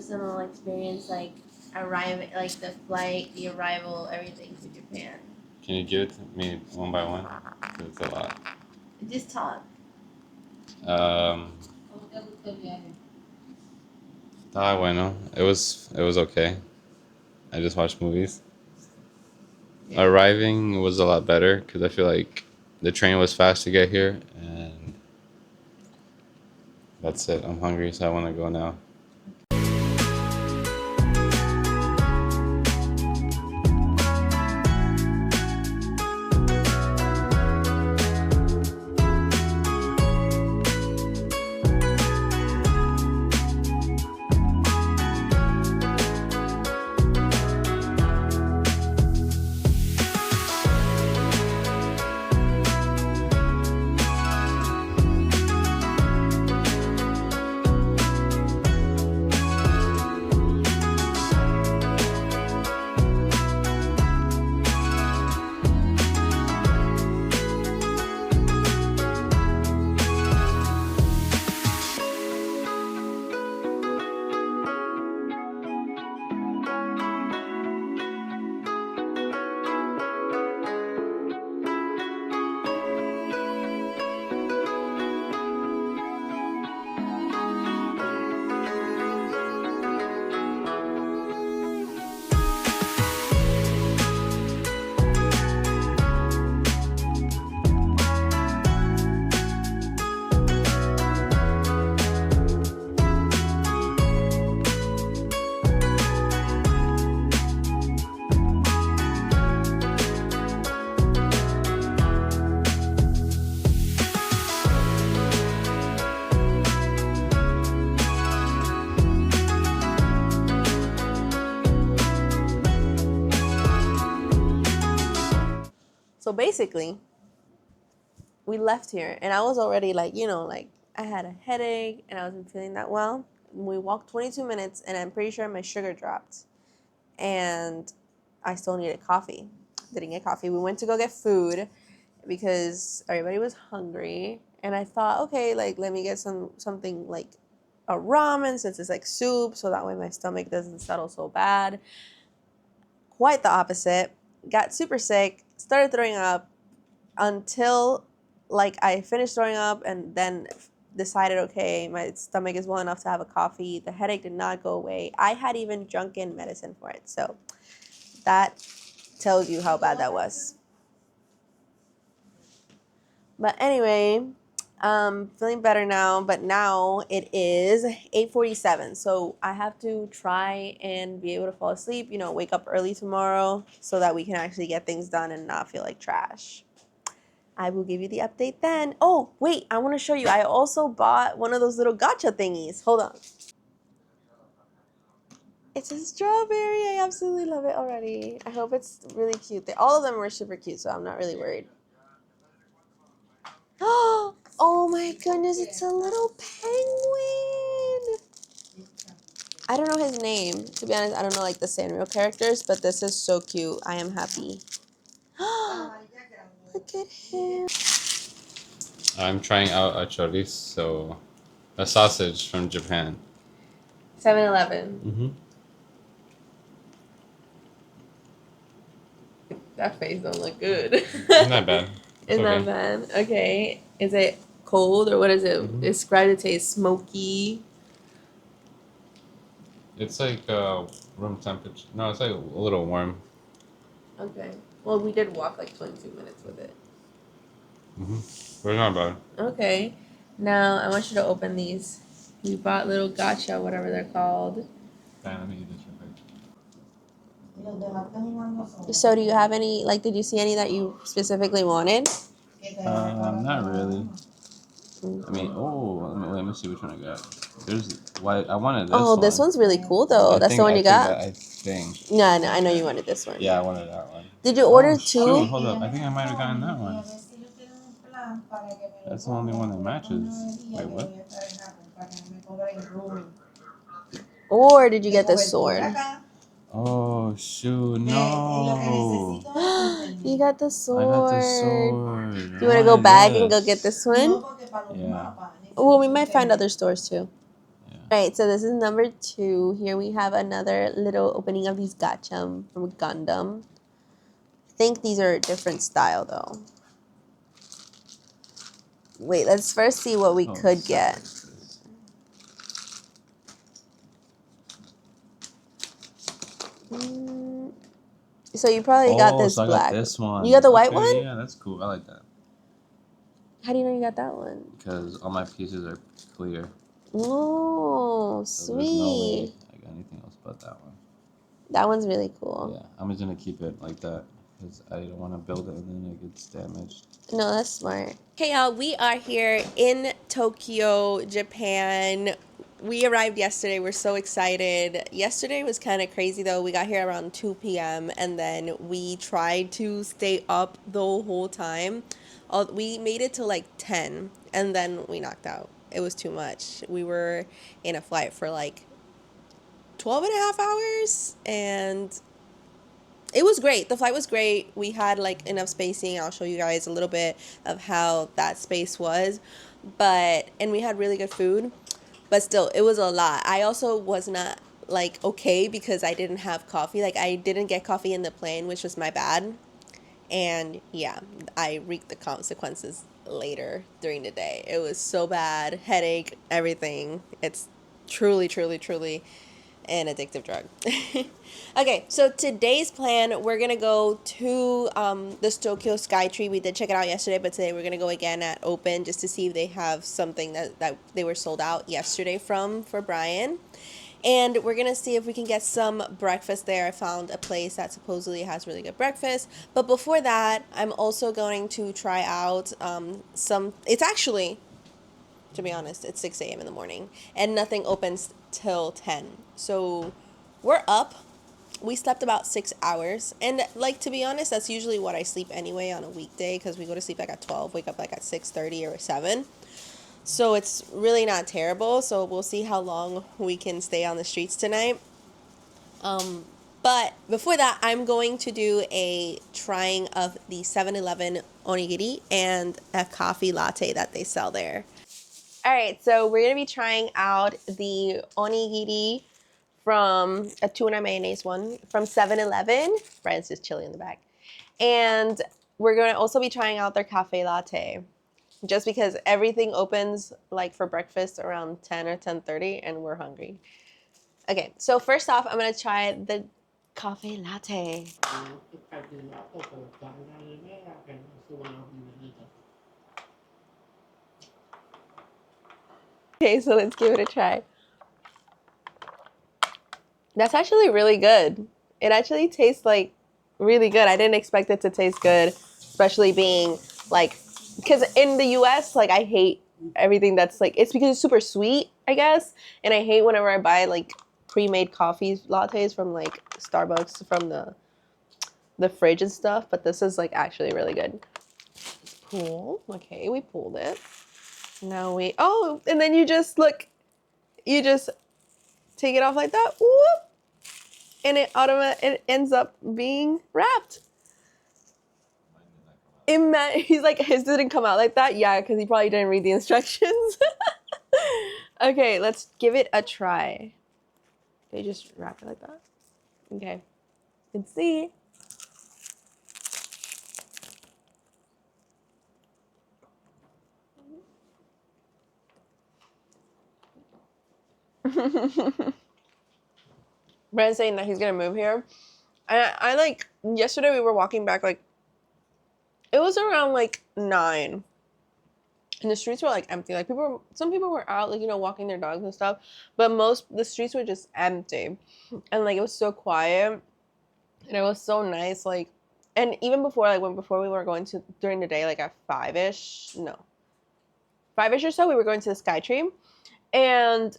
personal experience, like arriving, like the flight, the arrival, everything to Japan? Can you give it to me one by one? 'Cause it's a lot. Just talk. Ah, bueno. It was okay. I just watched movies. Yeah. Arriving was a lot better because I feel like the train was fast to get here, and that's it. I'm hungry, so I want to go now. So basically, we left here, and I was already like, like I had a headache, and I wasn't feeling that well. We walked 22 minutes, and I'm pretty sure my sugar dropped, and I still needed coffee. Didn't get coffee. We went to go get food because everybody was hungry, and I thought, okay, like let me get something like a ramen since it's like soup, so that way my stomach doesn't settle so bad. Quite the opposite. Got super sick, started throwing up until like I finished throwing up and then decided, okay, my stomach is well enough to have a coffee. The headache did not go away. I had even drunk in medicine for it. So that tells you how bad that was. But anyway, feeling better now, but now it is 8:47, so I have to try and be able to fall asleep, wake up early tomorrow so that we can actually get things done and not feel like trash. I will give you the update then. Oh, wait, I want to show you. I also bought one of those little gacha thingies. Hold on. It's a strawberry. I absolutely love it already. I hope it's really cute. All of them were super cute, so I'm not really worried. Oh my goodness, it's a little penguin. I don't know his name. To be honest, I don't know like the Sanrio characters, but this is so cute. I am happy. Look at him. I'm trying out a chorizo, a sausage from Japan. 7-Eleven. Mm-hmm. That face don't look good. Isn't that bad? Isn't that bad? Okay. Is it cold or what is it? Mm-hmm. Describe the taste. Smoky. It's like room temperature. No, it's like a little warm. Okay. Well, we did walk like 22 minutes with it. Mm-hmm. But it's not bad. Okay. Now I want you to open these. We bought little gacha, whatever they're called. Fine, let me eat this real quick. So do you have any, like, did you see any that you specifically wanted? Not really. I mean, let me see which one I got. I wanted this one. Oh, this one's really cool, though. That's the one you got? I think. No, I know you wanted this one. Yeah, I wanted that one. Did you order two? Shoot, hold up. I think I might have gotten that one. That's the only one that matches. Wait, what? Or did you get this sword? Oh, shoot, no. You got the sword. I got the sword. You want to go back and go get this one? Yeah. Well, we might find other stores, too. Yeah. Alright, so this is number 2. Here we have another little opening of these gacha from Gundam. I think these are a different style though. Wait, let's first see what we could get. So you probably got this so black. I got this one. You got the white one? Yeah, that's cool. I like that. How do you know you got that one? Because all my pieces are clear. Oh, So there's no way sweet. I got anything else but that one. That one's really cool. Yeah, I'm just gonna keep it like that because I don't want to build it and then it gets damaged. No, that's smart. Okay, y'all, we are here in Tokyo, Japan. We arrived yesterday. We're so excited. Yesterday was kind of crazy though. We got here around 2 p.m. and then we tried to stay up the whole time. We made it to like 10 and then we knocked out. It was too much. We were in a flight for like 12 and a half hours and it was great. The flight was great. We had like enough spacing. I'll show you guys a little bit of how that space was. And we had really good food. But still, it was a lot. I also was not like okay because I didn't have coffee. Like I didn't get coffee in the plane, which was my bad. And yeah, I reaped the consequences later during the day. It was so bad, headache, everything. It's truly, truly, truly an addictive drug. Okay, so today's plan, we're gonna go to this Tokyo Skytree. We did check it out yesterday, but today we're gonna go again at Open just to see if they have something that they were sold out yesterday for Brian. And we're gonna see if we can get some breakfast there. I found a place that supposedly has really good breakfast. But before that, I'm also going to try out it's actually, to be honest, it's 6 a.m. in the morning and nothing opens till 10. So we're up. We slept about 6 hours. And like, to be honest, that's usually what I sleep anyway on a weekday because we go to sleep like at 12, wake up like at 6:30 or 7. So it's really not terrible. So we'll see how long we can stay on the streets tonight. But before that, I'm going to do a trying of the 7-Eleven onigiri and a coffee latte that they sell there. All right, so we're gonna be trying out the onigiri from a tuna mayonnaise one from 7-Eleven. Brian's just chilling in the back. And we're gonna also be trying out their cafe latte just because everything opens like for breakfast around 10 or 10:30 and we're hungry. Okay, so first off, I'm gonna try the cafe latte. Okay, so let's give it a try. That's actually really good. It actually tastes like really good. I didn't expect it to taste good, especially being like, because in the US, like I hate everything that's like, it's because it's super sweet, I guess. And I hate whenever I buy like pre-made coffee lattes from like Starbucks from the fridge and stuff. But this is like actually really good. Pull. Okay, we pulled it. Now and then you just take it off like that. Whoop. And it ends up being wrapped. He's like, his didn't come out like that. Yeah, because he probably didn't read the instructions. Okay, let's give it a try. They just wrap it like that. Okay, let's see. Brand's saying that he's gonna move here. And I like, yesterday we were walking back, like, it was around like 9. And the streets were like empty. Like some people were out, like, walking their dogs and stuff. But the streets were just empty. And like, it was so quiet. And it was so nice. Like, and even before, like, before we were going to, during the day, like at 5-ish or so, we were going to the Skytree. And,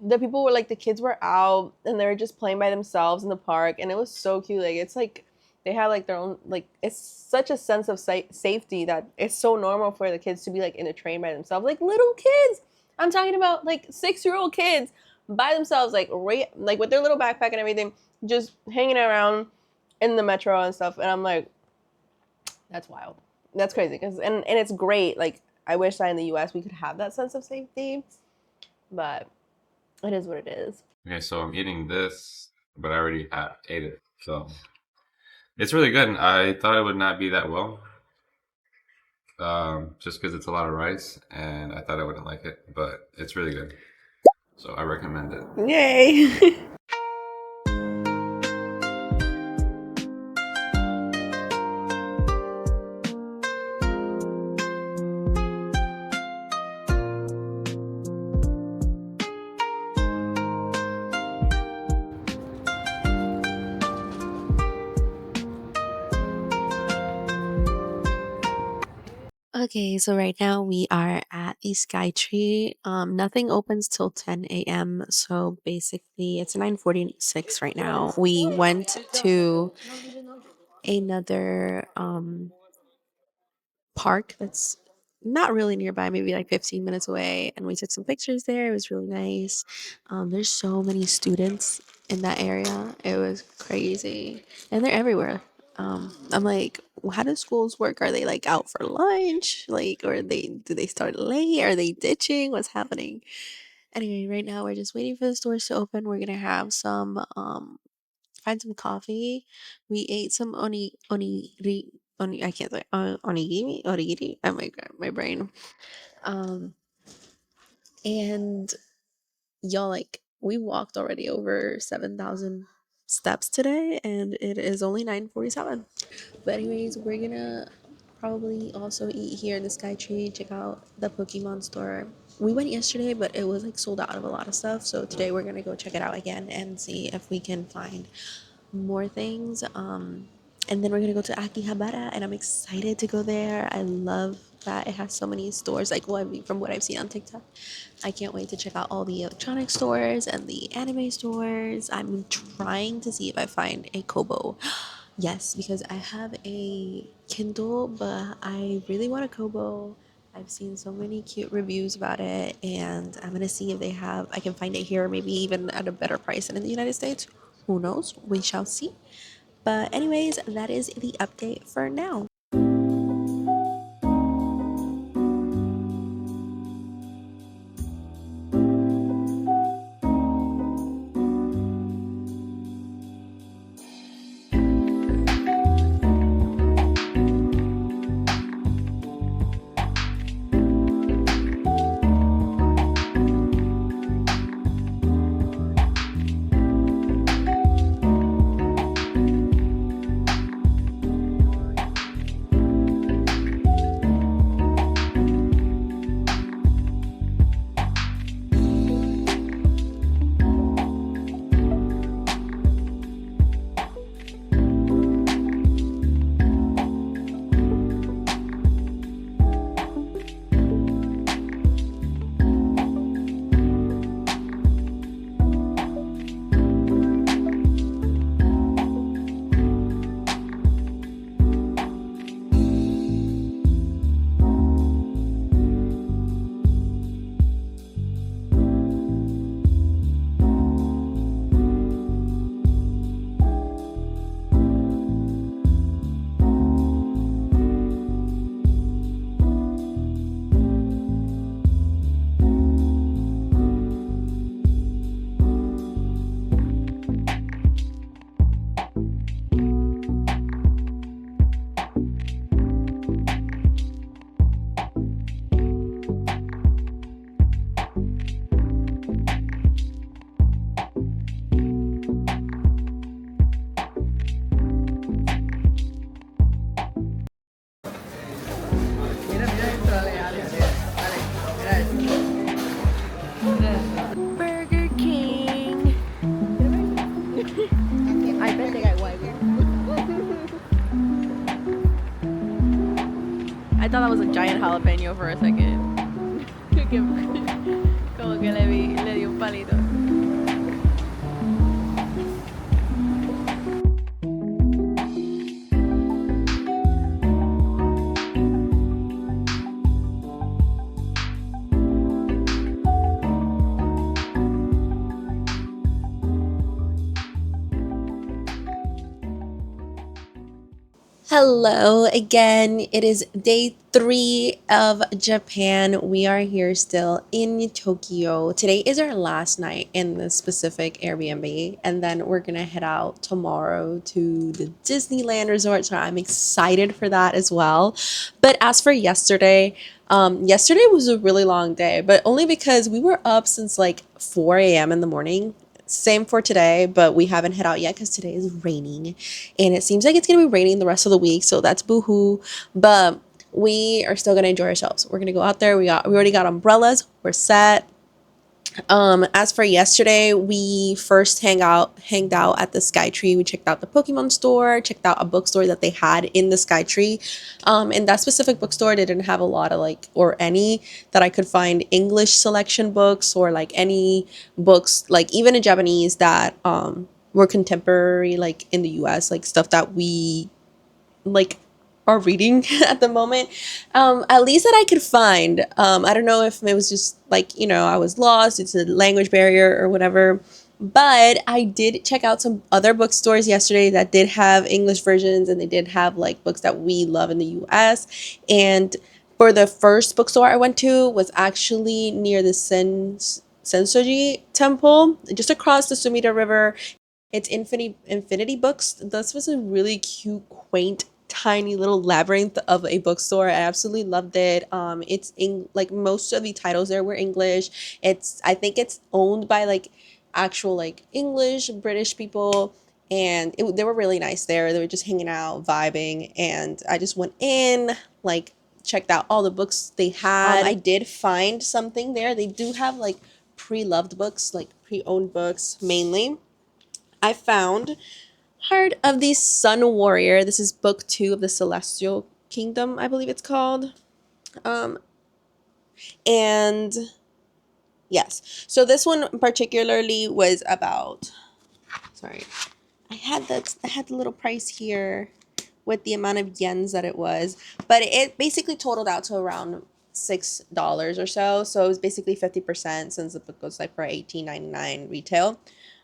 the people were like, the kids were out and they were just playing by themselves in the park. And it was so cute. Like, it's like, they had like their own, like, it's such a sense of safety that it's so normal for the kids to be like in a train by themselves. Like little kids. I'm talking about like 6-year-old kids by themselves, like like with their little backpack and everything, just hanging around in the metro and stuff. And I'm like, that's wild. That's crazy. And it's great. Like, I wish that in the US we could have that sense of safety. but it is what it is. Okay, so I'm eating this, but I already ate it. So it's really good. I thought it would not be that well, just because it's a lot of rice, and I thought I wouldn't like it, but it's really good. So I recommend it. Yay! Okay, so right now we are at the Sky Tree. Nothing opens till 10 a.m. So basically, it's 9:46 right now. We went to another park that's not really nearby, maybe like 15 minutes away, and we took some pictures there. It was really nice. There's so many students in that area. It was crazy, and they're everywhere. I'm like, how do schools work? Are they like out for lunch? Like, or do they start late? Are they ditching? What's happening? Anyway, right now we're just waiting for the stores to open. We're gonna have some find some coffee. We ate some I can't say onigiri. Oh my god, my brain. Um, and y'all, like, we walked already over 7,000 steps today, and it is only 9:47. But anyways, we're gonna probably also eat here in the Sky Tree. Check out the Pokemon store. We went yesterday, but it was like sold out of a lot of stuff. So today we're gonna go check it out again and see if we can find more things. And then we're gonna go to Akihabara, and I'm excited to go there. I love that it has so many stores. Like, well, I mean, from what I've seen on TikTok, I can't wait to check out all the electronic stores and the anime stores. I'm trying to see if I find a Kobo. Yes, because I have a Kindle, but I really want a Kobo. I've seen so many cute reviews about it, and I'm gonna see if I can find it here, maybe even at a better price than in the United States. Who knows? We shall see. But, anyways, that is the update for now. Burger King. I bet they got white. I thought that was a giant jalapeno for a second. Como que le di un palito. Hello again. It is day 3 of Japan. We are here still in Tokyo. Today is our last night in the specific Airbnb, and then we're gonna head out tomorrow to the Disneyland resort. So I'm excited for that as well. But as for yesterday, yesterday was a really long day, but only because we were up since like 4 a.m. in the morning. Same for today, but we haven't head out yet because today is raining and it seems like it's gonna be raining the rest of the week, so that's boohoo. But we are still gonna enjoy ourselves. We're gonna go out there. We already got umbrellas. We're set. As for yesterday, we first hanged out at the Skytree. We checked out the Pokemon store, checked out a bookstore that they had in the Skytree. In that specific bookstore, they didn't have a lot of like or any that I could find English selection books or like any books like even in Japanese that were contemporary like in the US, like stuff that we like are reading at the moment, at least that I could find. I don't know if it was just like I was lost, it's a language barrier or whatever, but I did check out some other bookstores yesterday that did have English versions, and they did have like books that we love in the US. And for the first bookstore I went to was actually near the Sensoji temple, just across the Sumida River. It's Infinity Books. This was a really cute, quaint, tiny little labyrinth of a bookstore. I absolutely loved it. It's in like most of the titles there were English. I think it's owned by like actual like English British people, and they were really nice there. They were just hanging out, vibing, and I just went in like checked out all the books they had. I did find something there. They do have like pre-loved books, like pre-owned books mainly. I found Heart of the Sun Warrior. This is book 2 of the Celestial Kingdom, I believe it's called. Um, and yes, so this one particularly was about. Sorry, I had the little price here with the amount of yens that it was, but it basically totaled out to around $6 or so. So it was basically 50% since the book goes like for $18.99 retail.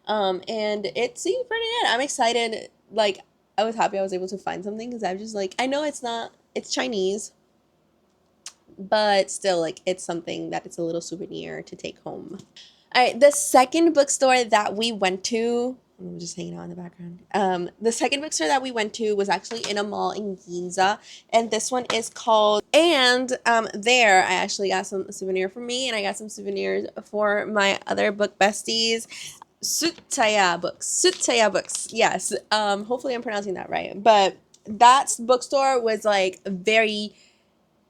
And it seemed pretty good. I'm excited. Like I was happy I was able to find something because I'm just like I know it's Chinese, but still like it's something that it's a little souvenir to take home. All right, the second bookstore that we went to, I'm just hanging out in the background. The second bookstore that we went to was actually in a mall in Ginza, and this one is called. And there, I actually got some souvenir for me, and I got some souvenirs for my other book besties. Sutaya Books. Yes. Hopefully I'm pronouncing that right. But that bookstore was like very,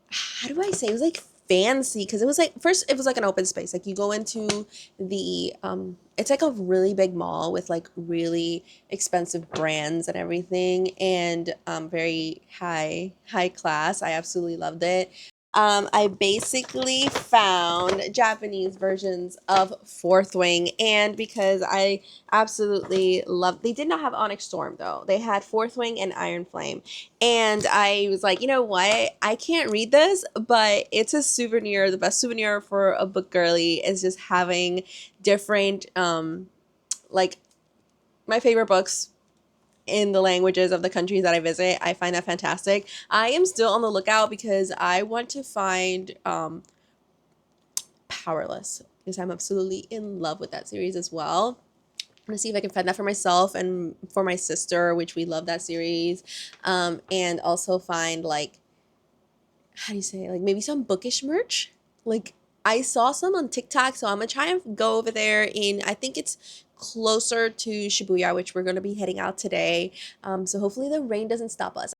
how do I say? It was like fancy because it was like first it was like an open space. Like you go into the it's like a really big mall with like really expensive brands and everything, and very high class. I absolutely loved it. I basically found Japanese versions of Fourth Wing, and because I absolutely love, they did not have Onyx Storm though. They had Fourth Wing and Iron Flame, and I was like, you know what? I can't read this, but it's a souvenir. The best souvenir for a book girly is just having different, like my favorite books in the languages of the countries that I visit. I find that fantastic. I am still on the lookout because I want to find Powerless because I'm absolutely in love with that series as well. I'm gonna see if I can find that for myself and for my sister, which we love that series. And also find like, how do you say it? Like maybe some bookish merch. Like I saw some on TikTok, so I'm gonna try and go over there in, I think it's closer to Shibuya, which we're gonna be heading out today. So hopefully the rain doesn't stop us.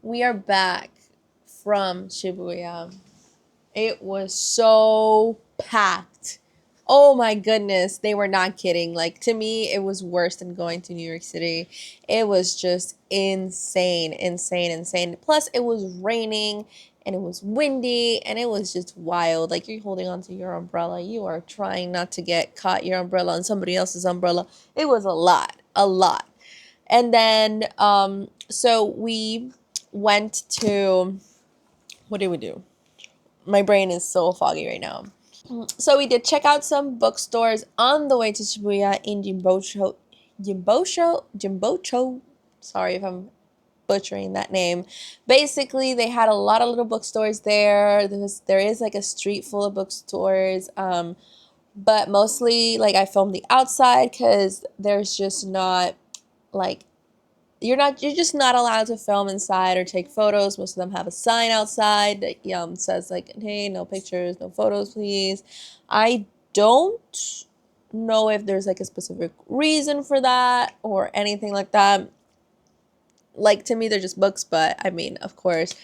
we are back from Shibuya. It was so packed. Oh my goodness, they were not kidding. Like, to me, it was worse than going to New York City. It was just insane, insane, insane. Plus, it was raining and it was windy and it was just wild. Like, you're holding onto your umbrella. You are trying not to get caught your umbrella on somebody else's umbrella. It was a lot, a lot. And then, so we went to, what did we do? My brain is so foggy right now. So we did check out some bookstores on the way to Shibuya in Jimbocho. Sorry if I'm butchering that name. Basically, they had a lot of little bookstores there. There is like a street full of bookstores. But mostly like I filmed the outside because there's just not like you're just not allowed to film inside or take photos. Most of them have a sign outside that says like, hey, no pictures, no photos, please. I don't know if there's like a specific reason for that or anything like that. Like, to me, they're just books, but I mean, of course,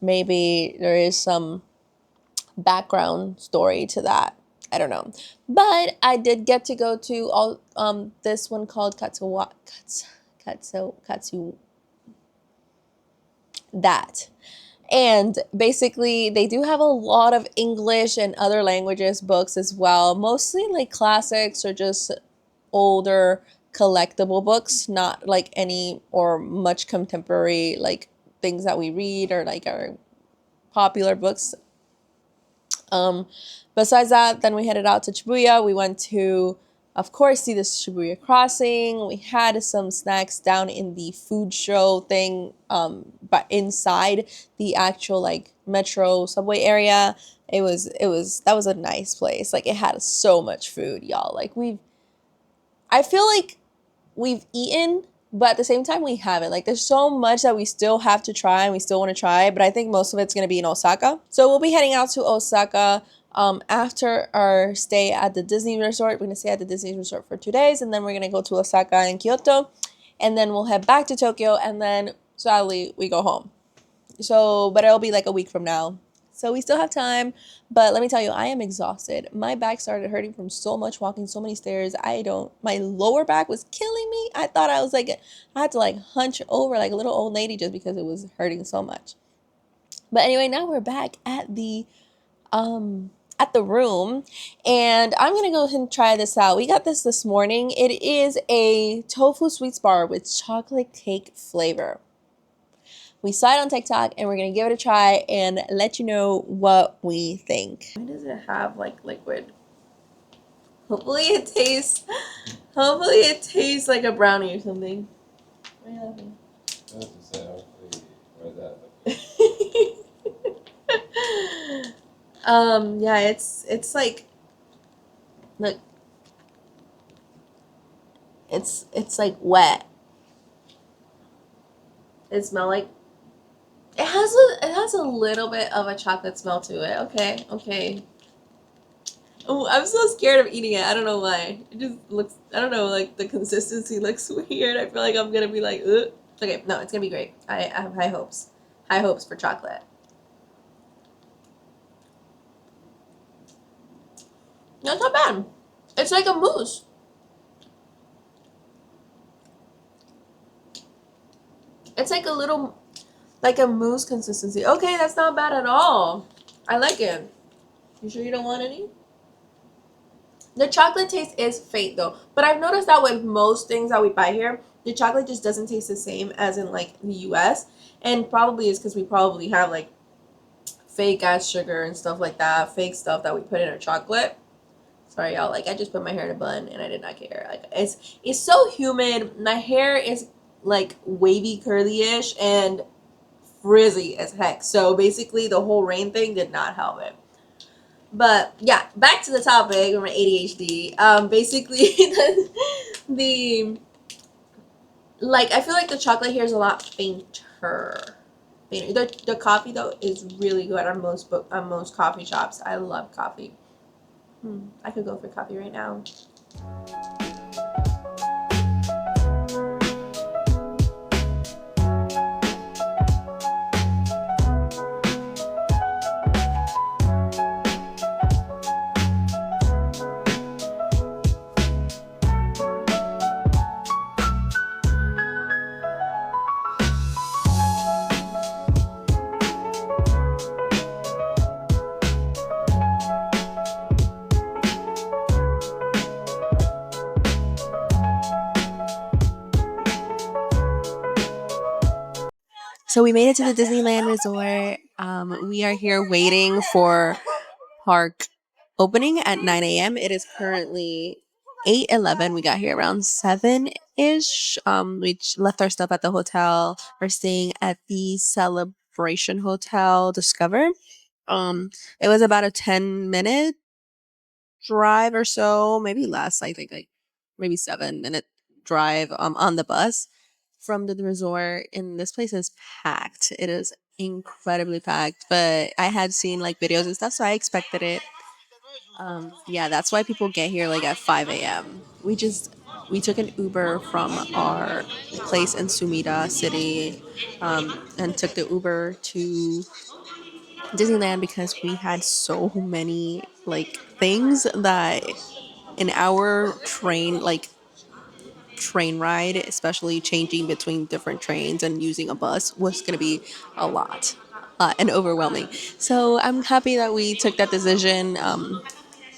maybe there is some background story to that. I don't know. But I did get to go to all this one called Katsu that. And basically, they do have a lot of English and other languages books as well, mostly like classics or just older collectible books, not like any or much contemporary like things that we read or like our popular books. Besides that, then we headed out to Shibuya. We went to, of course, see the Shibuya crossing. We had some snacks down in the food show thing, but inside the actual like metro subway area. That was a nice place. Like, it had so much food, y'all. Like, I feel like we've eaten, but at the same time we haven't. Like, there's so much that we still have to try and we still want to try, but I think most of it's going to be in Osaka. So we'll be heading out to Osaka after our stay at the Disney resort. We're going to stay at the Disney resort for 2 days, and then we're going to go to Osaka and Kyoto, and then we'll head back to Tokyo, and then sadly we go home. So, but it'll be like a week from now. So we still have time, but let me tell you, I am exhausted. My back started hurting from so much walking, so many stairs. My lower back was killing me. I thought I was like, I had to like hunch over like a little old lady just because it was hurting so much. But anyway, now we're back at the room, and I'm gonna go ahead and try this out. We got this morning. It is a tofu sweets bar with chocolate cake flavor. We saw it on TikTok, and we're going to give it a try and let you know what we think. Why does it have, like, liquid? Hopefully it tastes like a brownie or something. What are you laughing? I was just saying, hopefully, that. Yeah, it's like, look, it's like wet. It smells like, it has a little bit of a chocolate smell to it. Okay. Oh, I'm so scared of eating it. I don't know why. It just looks, I don't know, like the consistency looks weird. I feel like I'm gonna be like, ugh. Okay, no, it's gonna be great. I have high hopes. High hopes for chocolate. No, it's not bad. It's like a mousse. It's like a mousse consistency. Okay, that's not bad at all. I like it. You sure you don't want any? The chocolate taste is faint though, but I've noticed that with most things that we buy here, the chocolate just doesn't taste the same as in like the US, and probably is because we probably have like fake ass sugar and stuff like that, fake stuff that we put in our chocolate. Sorry y'all, like I just put my hair in a bun and I did not care. Like it's so humid. My hair is like wavy curly-ish and frizzy as heck. So basically the whole rain thing did not help it. But yeah, back to the topic of my ADHD. Basically, the like I feel like the chocolate here is a lot fainter. The coffee though is really good on most coffee shops. I love coffee. I could go for coffee right now. So we made it to the Disneyland Resort. We are here waiting for park opening at 9 a.m. It is currently 8:11. We got here around 7-ish. Left our stuff at the hotel. We're staying at the Celebration Hotel Discover. It was about a 10-minute drive or so, maybe less. I think like maybe 7-minute drive on the bus from the resort. And this place is packed. It is incredibly packed. But I had seen like videos and stuff, so I expected it. Yeah, that's why people get here like at 5 a.m. We took an Uber from our place in Sumida City, and took the Uber to Disneyland because we had so many like things that an hour train ride, especially changing between different trains and using a bus, was going to be a lot, and overwhelming. So I'm happy that we took that decision.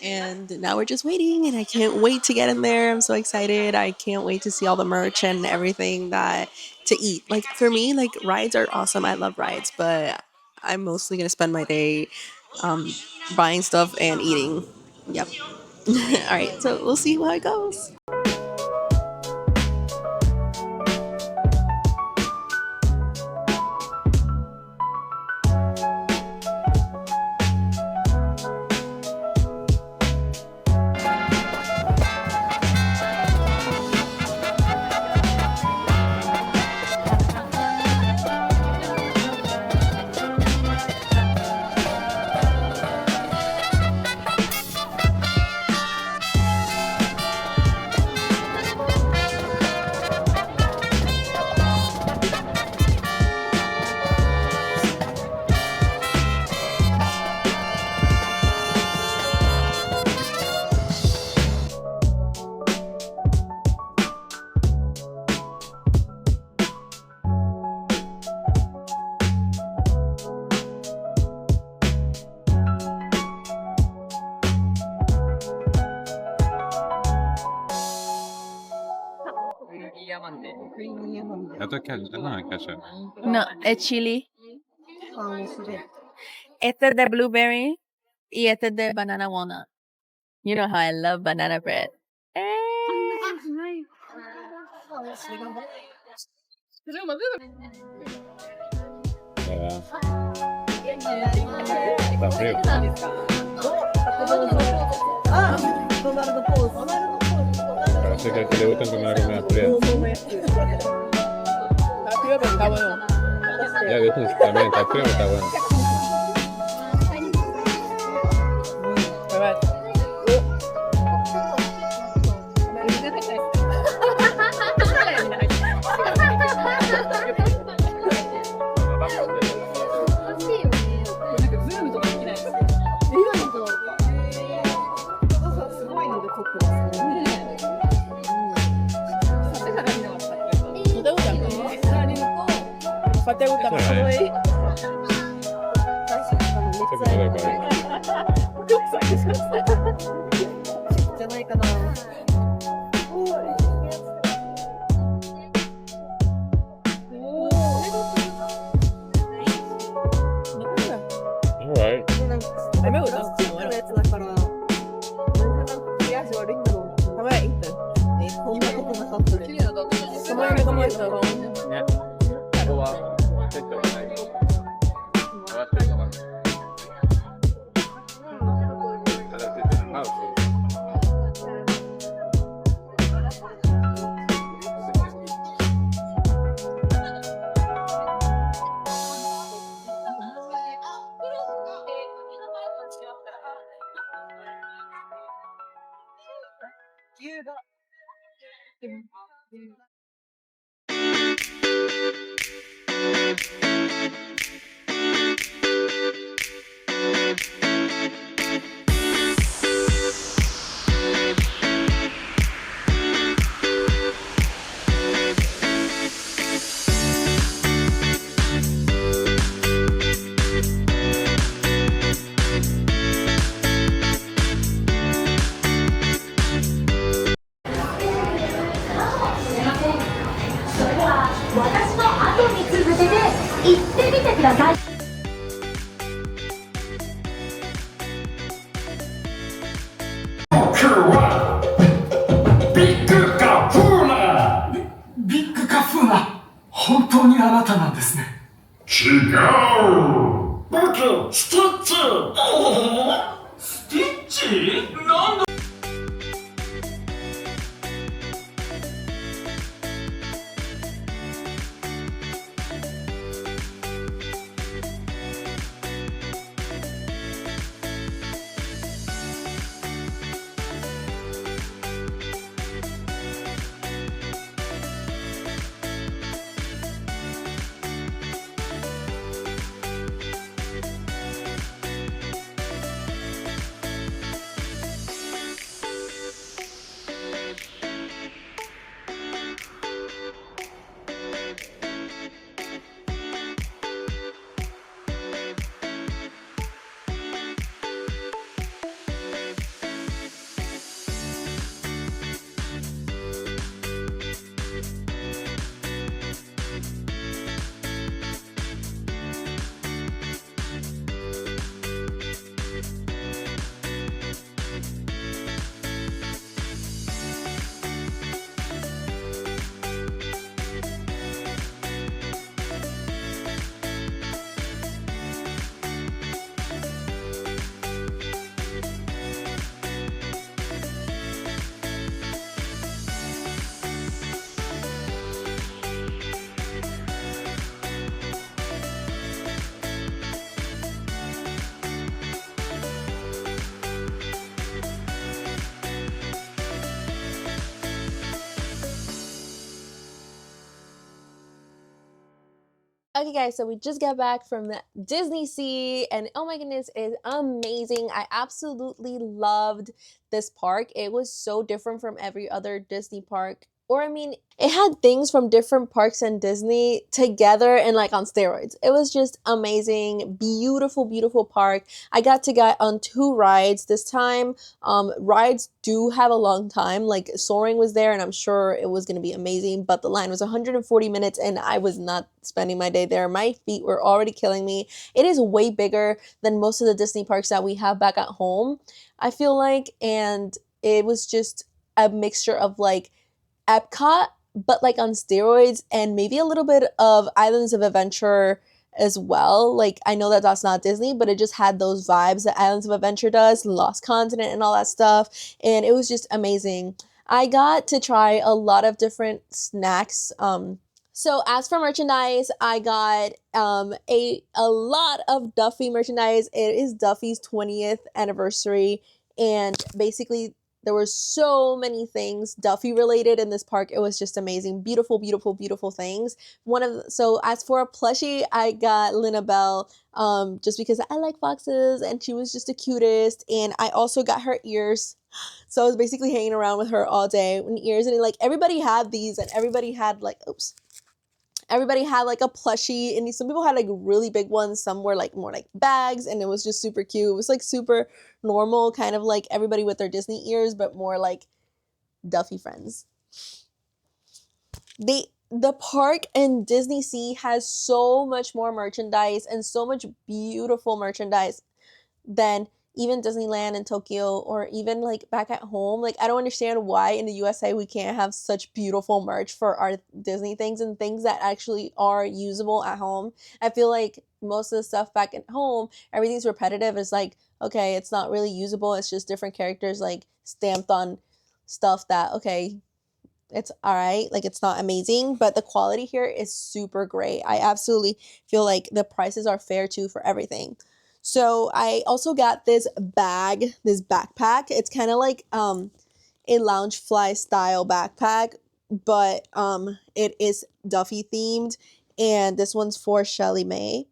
And now we're just waiting, and I can't wait to get in there. I'm so excited. I can't wait to see all the merch and everything that to eat. Like for me, like rides are awesome. I love rides, but I'm mostly gonna spend my day um, buying stuff and eating. Yep. All right, so we'll see how it goes. 'Esto no es ketchup. No, es chili. Este es de blueberry y este es de banana walnut. You know how I love banana bread. Yeah. Está frío. Parece que aquí le gustan comer la comida fría. Ya, de hecho, también está frío, pero está bueno. ¿Cuál te gusta más? Alright. A mí me gusta. ¿Cómo es esto? にあなたなんですね。違う。僕、スティッチ。スティッチ？なんだ。Okay, guys, so we just got back from DisneySea, and oh my goodness, it's amazing. I absolutely loved this park. It was so different from every other Disney park. Or, I mean, it had things from different parks and Disney together and like on steroids. It was just amazing. Beautiful, beautiful park. I got to get on 2 rides this time. Rides do have a long time. Like Soaring was there and I'm sure it was going to be amazing, but the line was 140 minutes and I was not spending my day there. My feet were already killing me. It is way bigger than most of the Disney parks that we have back at home, I feel like, and it was just a mixture of like Epcot, but like on steroids, and maybe a little bit of Islands of Adventure as well. Like, I know that that's not Disney, but it just had those vibes that Islands of Adventure does, Lost Continent and all that stuff, and it was just amazing. I got to try a lot of different snacks. So as for merchandise, I got a lot of Duffy merchandise. It is Duffy's 20th anniversary, and basically there were so many things Duffy related in this park. It was just amazing. Beautiful, beautiful, beautiful things. So as for a plushie, I got Lina Bell, just because I like foxes and she was just the cutest. And I also got her ears. So I was basically hanging around with her all day with ears, and like everybody had these, and everybody had like, everybody had like a plushie, and some people had like really big ones, some were like more like bags, and it was just super cute. It was like super normal, kind of like everybody with their Disney ears, but more like Duffy friends. The park in DisneySea has so much more merchandise and so much beautiful merchandise than even Disneyland in Tokyo, or even like back at home. Like, I don't understand why in the USA we can't have such beautiful merch for our Disney things and things that actually are usable at home. I feel like most of the stuff back at home, everything's repetitive. It's like, okay, it's not really usable. It's just different characters like stamped on stuff that, okay, it's all right. Like, it's not amazing, but the quality here is super great. I absolutely feel like the prices are fair too for everything. So I also got this bag, this backpack. It's kind of like a Loungefly style backpack, but it is Duffy themed, and this one's for Shelly May.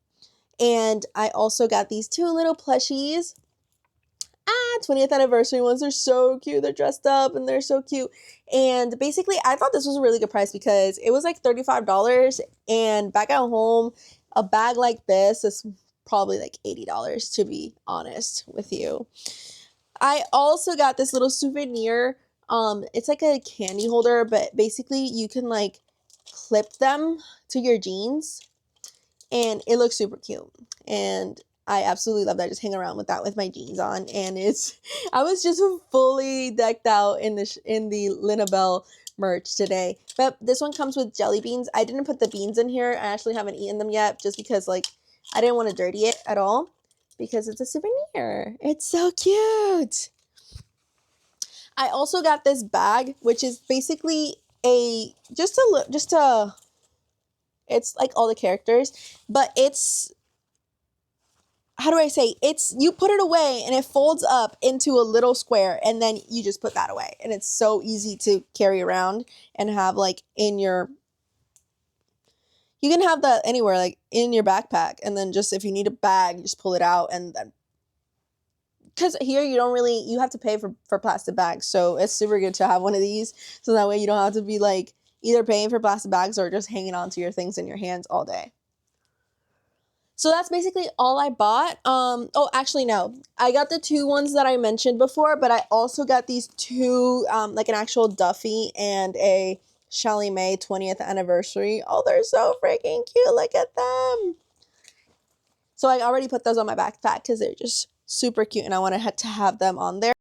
And I also got these 2 little plushies. 20th anniversary ones. They're so cute. They're dressed up and they're so cute. And basically, I thought this was a really good price because it was like $35. And back at home, a bag like this is probably like $80, to be honest with you. I also got this little souvenir. It's like a candy holder, but basically you can like clip them to your jeans, and it looks super cute. And I absolutely love that. I just hang around with that with my jeans on, and I was just fully decked out in the Lina Bell merch today. But this one comes with jelly beans. I didn't put the beans in here. I actually haven't eaten them yet just because like I didn't want to dirty it at all because it's a souvenir. It's so cute. I also got this bag, which is basically it's like all the characters, but it's, how do I say, it's, you put it away and it folds up into a little square and then you just put that away. And it's so easy to carry around and have like in your, you can have that anywhere, like in your backpack. And then just, if you need a bag, you just pull it out and then, because here you don't really, you have to pay for plastic bags. So it's super good to have one of these. So that way you don't have to be like either paying for plastic bags or just hanging on to your things in your hands all day. So that's basically all I bought. Oh, actually, no. I got the 2 ones that I mentioned before, but I also got these 2, like an actual Duffy and a Chalamet 20th anniversary. Oh, they're so freaking cute. Look at them. So I already put those on my backpack because they're just super cute and I wanted to have them on there.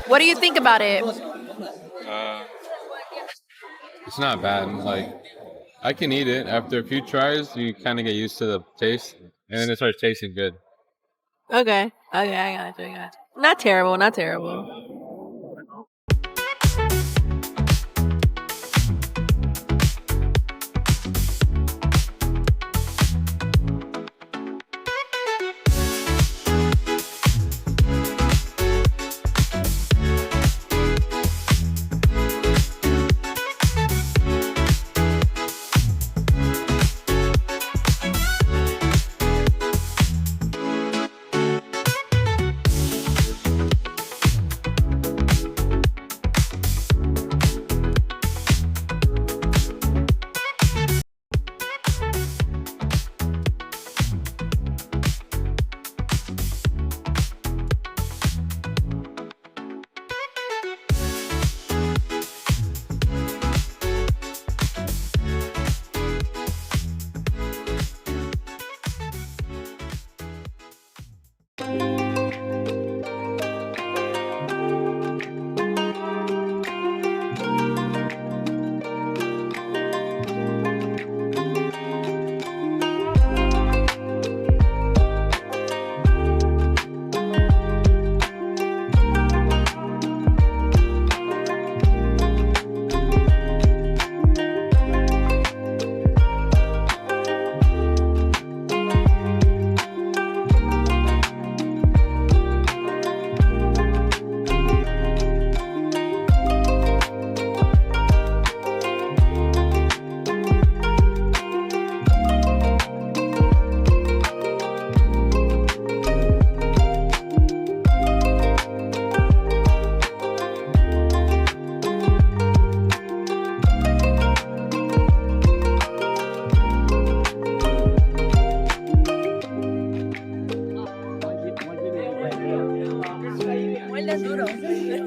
What do you think about it? It's not bad. Like, I can eat it. After a few tries, you kind of get used to the taste, and then it starts tasting good. Okay, I got you. Not terrible, not terrible.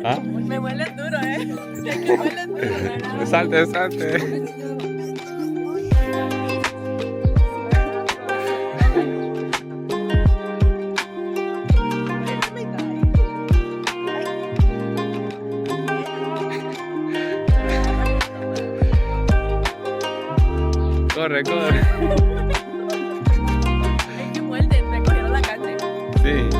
¿Ah? Me huele duro, Me huele duro. Salte, salte. Corre, corre. Es que muerden, me cogieron la calle. Sí.